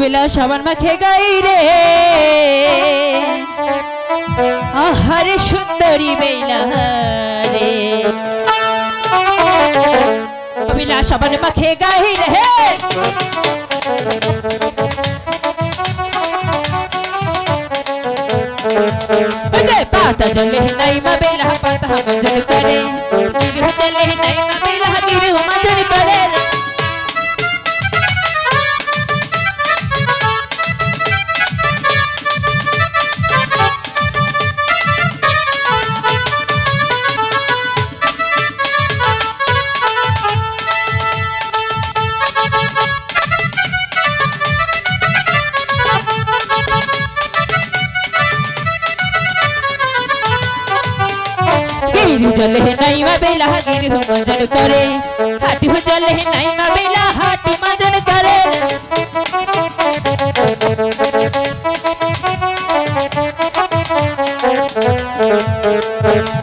বেলা সাবান মাখে গাই রে আহারে সুন্দরী বেলা রে বেলা সাবান মাখে গাই রে पाता चले नहीं बेला पाता मजन करे गिर चले नहीं बेला गिर मजन करे चले नहीं बेला गिर मजन करे हाटी हो चले नहीं बेला हाटी मजन करे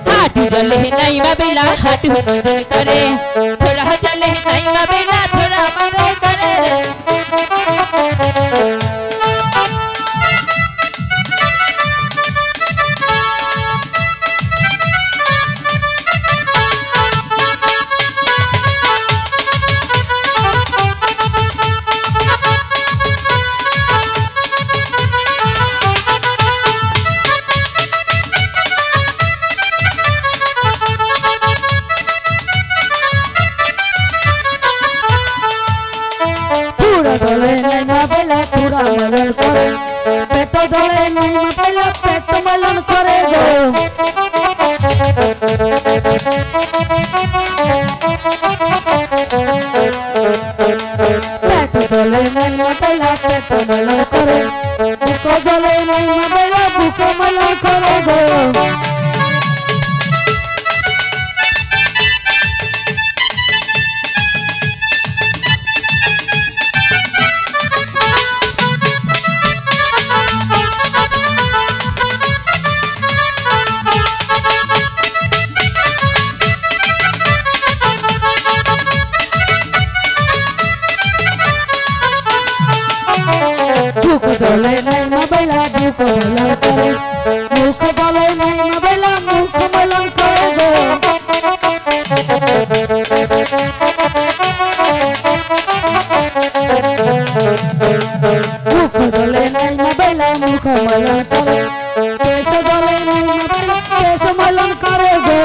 हाटी चले नहीं बेला हाटी हो मजन करे थोड़ा चले नहीं बेला थोड़ा मजन करे जले नहीं बेला पूरा मलन करे पेट जले नहीं बेला पेट मलन करे गो पेट जले नहीं बेला पेट मलन करे बुक जले नहीं बेला बुक मलन करे गो जले नहीं बेला बुक मलन करे मुख जले नहीं बेला मुख मलन करे गो मुख जले नहीं बेला मुख मलन करे केश जले नहीं बेला केश मलन करे गो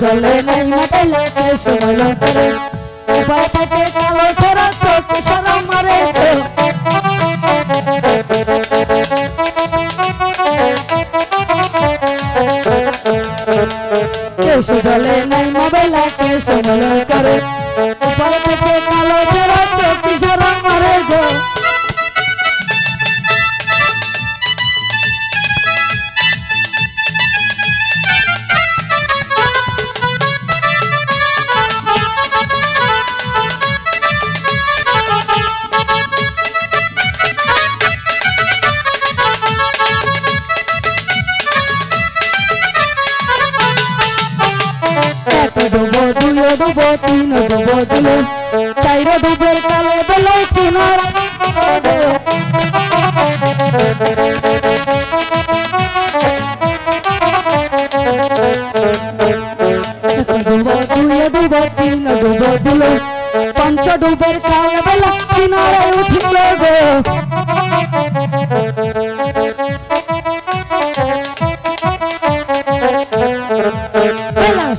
जले नहीं बेला केश मलन करे बाप के कालो सरा चौक सरा मारे केश जले नहीं बेला केश मलन करे बाप के कालो सरा चौक सरा मारे गो डुबो दुयो डुबो तीन डुबो दुयो चार डुबेर काले बेला किनार डुबो दुयो डुबो तीन डुबो दुयो पंच डुबेर काले बेला किनारे उठिले गो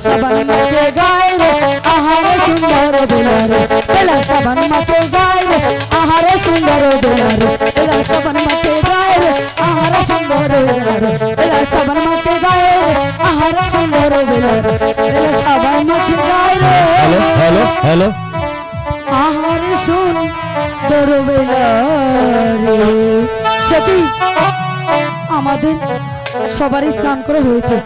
साबन माथे गाय रे आहारे सुंदर बेला रे बेला साबन माथे गाय रे आहारे सुंदर बेला रे बेला साबन माथे गाय रे आहारे सुंदर बेला रे बेला साबन माथे गाय रे आहारे सुंदर बेला रे बेला साबन माथे गाय रे हेलो हेलो आहारे सुंदर बेला रे সত্যি আমাদের সবারই স্নান করা হয়েছে।